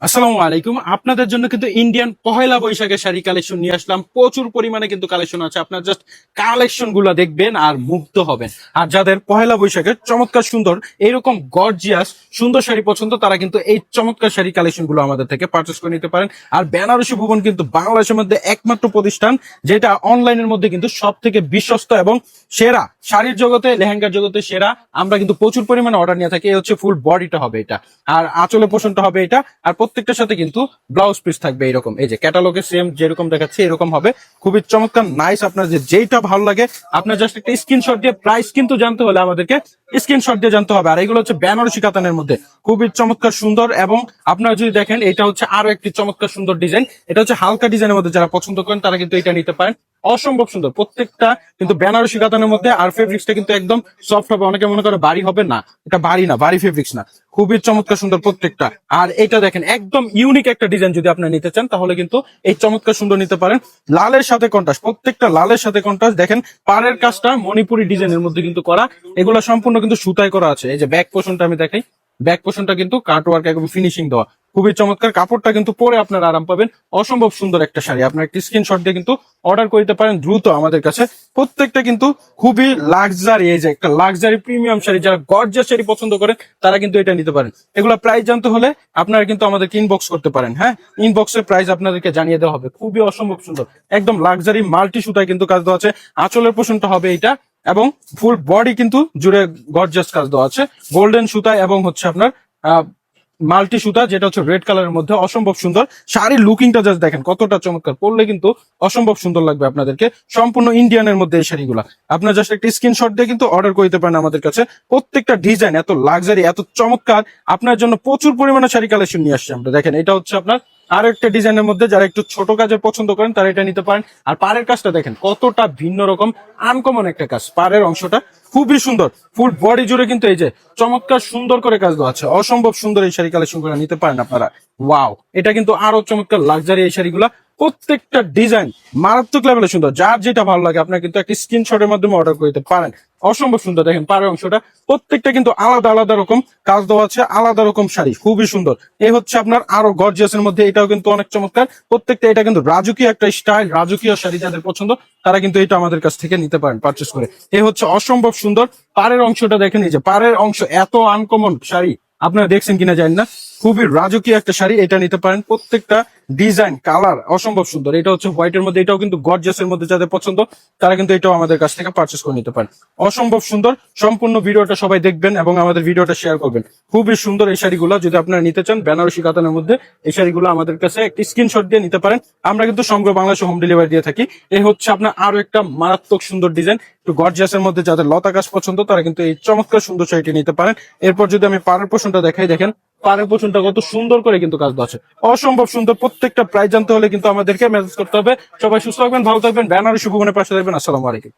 আসসালামু আলাইকুম। আপনাদের জন্য কিন্তু ইন্ডিয়ান পহেলা বৈশাখের শাড়ি কালেকশন নিয়ে আসলাম। প্রচুর পরিমাণে কিন্তু কালেকশন আছে, আপনার জাস্ট কালেকশন গুলা দেখবেন আর মুগ্ধ হবেন। আর যাদের পহেলা বৈশাখের চমৎকার সুন্দর এইরকম গর্জিয়াস সুন্দর শাড়ি পছন্দ, তারা কিন্তু এই চমৎকার শাড়ি কালেকশন গুলো আমাদের থেকে পারচেস করে নিতে পারেন। আর বেনারসি ভুবন কিন্তু বাংলাদেশের মধ্যে একমাত্র প্রতিষ্ঠান যেটা অনলাইনের মধ্যে কিন্তু সব থেকে বিশ্বস্ত এবং সেরা, শাড়ির জগতে লেহেঙ্গার জগতে সেরা। আমরা কিন্তু প্রচুর পরিমাণে অর্ডার নিয়ে থাকি। এই হচ্ছে ফুল বডিটা হবে এটা, আর আঁচলে পোষণটা হবে এটা, আর প্রত্যেকটার সাথে কিন্তু ব্লাউজ পিস থাকবে এরকম। এই যে ক্যাটালগে সেম যেরকম দেখাচ্ছে এরকম হবে, খুবই চমৎকার নাইস। আপনার যেইটা ভালো লাগে আপনার জাস্ট একটা স্ক্রিনশট দিয়ে, প্রাইস কিন্তু জানতে হলে আমাদেরকে স্ক্রিনশট দিয়ে জানতে হবে। আর এগুলো হচ্ছে বেনারসি কাতানের মধ্যে খুবই চমৎকার সুন্দর। এবং আপনারা যদি দেখেন এটা হচ্ছে আরো একটি চমৎকার সুন্দর ডিজাইন, এটা হচ্ছে হালকা ডিজাইনের মধ্যে যারা পছন্দ করেন তারা কিন্তু এটা নিতে পারেন। অসম্ভব সুন্দর প্রত্যেকটা কিন্তু বেনারসি কাতানের মধ্যে। আর ফেব্রিক্সটা কিন্তু একদম সফট হবে, অনেকে মনে করে ভারী হবে, না এটা ভারী না, ভারী ফেব্রিক্স না, খুবই চমৎকার সুন্দর প্রত্যেকটা। আর এটা দেখেন একদম ইউনিক একটা ডিজাইন, যদি আপনারা নিতে চান তাহলে কিন্তু এই চমৎকার সুন্দর নিতে পারেন। লালের সাথে কন্ট্রাস্ট, প্রত্যেকটা লালের সাথে কন্ট্রাস্ট। দেখেন পাড়ের কাজটা মণিপুরি ডিজাইনের মধ্যে কিন্তু করা, এগুলো সম্পূর্ণ কিন্তু সুতায় করা আছে। এই যে ব্যাক পোর্শনটা আমি দেখাই, ব্যাক পোর্শনটা কিন্তু কাট ওয়ার্ক একদম ফিনিশিং দেওয়া, খুবই চমৎকার। কাপড়টা কিন্তু পরে আপনারা আরাম পাবেন। অসম্ভব সুন্দর একটা শাড়ি, আপনার একটি স্ক্রিনশট দিয়ে কিন্তু অর্ডার করতে পারেন দ্রুত আমাদের কাছে। প্রত্যেকটা কিন্তু খুবই লাক্সারি, এই যে একটা লাক্সারি প্রিমিয়াম শাড়ি, যারা গর্জিয়াস শাড়ি পছন্দ করেন তারা কিন্তু এটা নিতে পারেন। এগুলো প্রাইস জানতে হলে আপনারা কিন্তু আমাদেরকে ইনবক্স করতে পারেন। হ্যাঁ, ইনবক্সের প্রাইস আপনাদেরকে জানিয়ে দেওয়া হবে। খুবই অসম্ভব সুন্দর একদম লাক্সারি মাল্টি সুতায় কিন্তু কাজ দেওয়া আছে। আঁচলের পোষণটা হবে এইটা, এবং ফুল বডি কিন্তু জুড়ে গর্জিয়াস কাজ দেওয়া আছে গোল্ডেন সুতায়, এবং হচ্ছে আপনার মাল্টি সুতা, যেটা হচ্ছে রেড কালারের মধ্যে। অসম্ভব সুন্দর শাড়ির লুকিংটা জাস্ট দেখেন কতটা চমৎকার, পরলে কিন্তু অসম্ভব সুন্দর লাগবে আপনাদেরকে। সম্পূর্ণ ইন্ডিয়ানের মধ্যে এই শাড়িগুলা আপনার জাস্ট একটা স্ক্রিনশট দিয়ে কিন্তু অর্ডার করতে পারেন আমাদের কাছে। প্রত্যেকটা ডিজাইন এত লাক্সারি, এত চমৎকার, আপনার জন্য প্রচুর পরিমাণে শাড়ি কালেকশন নিয়ে আসছে আমরা। দেখেন এটা হচ্ছে আপনার আরো একটা ডিজাইনের মধ্যে, যারা একটু ছোট কাজে পছন্দ করেন তারা এটা নিতে পারেন। আর পাড়ের কাজটা দেখেন কতটা ভিন্ন রকম, আনকমন একটা কাজ। পাড়ের অংশটা খুবই সুন্দর, ফুল বডি জুড়ে কিন্তু এই যে চমৎকার সুন্দর করে কাজ দেওয়া আছে। অসম্ভব সুন্দর এই শাড়ি কালেকশন করে নিতে পারেন আপনারা। ওয়াও, এটা কিন্তু আরো চমৎকার লাক্সারি এই শাড়িগুলা। প্রত্যেকটা ডিজাইন মারাত্মক লেভেলে সুন্দর, যার যেটা ভালো লাগে আপনারা কিন্তু একটা স্ক্রিনশটের মাধ্যমে অর্ডার করতে পারেন। অসম্ভব সুন্দর দেখেন পাড়ের অংশটা, প্রত্যেকটা কিন্তু আলাদা আলাদা রকম কাজ দেওয়া আছে, আলাদা রকম শাড়ি, খুবই সুন্দর। এই হচ্ছে আপনার আরো গর্জিয়াস এর মধ্যে, এটাও কিন্তু অনেক চমৎকার। প্রত্যেকটা এটা কিন্তু রাজকীয় একটা স্টাইল, রাজকীয় শাড়ি যাদের পছন্দ তারা কিন্তু এটা আমাদের কাছ থেকে নিতে পারেন পারচেস করে। এই হচ্ছে অসম্ভব সুন্দর পাড়ের অংশটা দেখেন, এই যে পাড়ের অংশ এত আনকমন শাড়ি আপনারা দেখছেন কিনা জানেন না, খুবই রাজকীয় একটা শাড়ি, এটা নিতে পারেন। প্রত্যেকটা ডিজাইন কালার অসম্ভব সুন্দর। এটা হচ্ছে হোয়াইটের মধ্যে, এটাও কিন্তু গর্জিয়াস এর মধ্যে যাদের পছন্দ তারা কিন্তু এটাও আমাদের কাছ থেকে পারচেস করে নিতে পারেন। অসম্ভব সুন্দর, সম্পূর্ণ ভিডিওটা সবাই দেখবেন এবং আমাদের ভিডিওটা শেয়ার করবেন। খুবই সুন্দর এই শাড়িগুলো, যদি আপনারা নিতে চান বেনারসি কাতানের মধ্যে এই শাড়িগুলো আমাদের কাছে একটি স্ক্রিনশট দিয়ে নিতে পারেন। আমরা কিন্তু সমগ্র বাংলাদেশে হোম ডেলিভারি দিয়ে থাকি। এই হচ্ছে আপনার আরো একটা মারাত্মক সুন্দর ডিজাইন, একটু গর্জিয়াস এর মধ্যে যাদের লতা কাজ পছন্দ তারা কিন্তু এই চমৎকার সুন্দর শাড়িটি নিতে পারেন। এরপর যদি আমি পাড়ের পোষণটা দেখাই, দেখেন পাড়ের পোষণটা কত সুন্দর করে কিন্তু কাজ দেওয়া আছে, অসম্ভব সুন্দর। প্রত্যেকটা প্রাইস জানতে হলে কিন্তু আমাদেরকে মেসেজ করতে হবে। সবাই সুস্থ থাকবেন, ভালো থাকবেন, বেনারসি ভুবনের পাশে থাকবেন। আসসালামু আলাইকুম।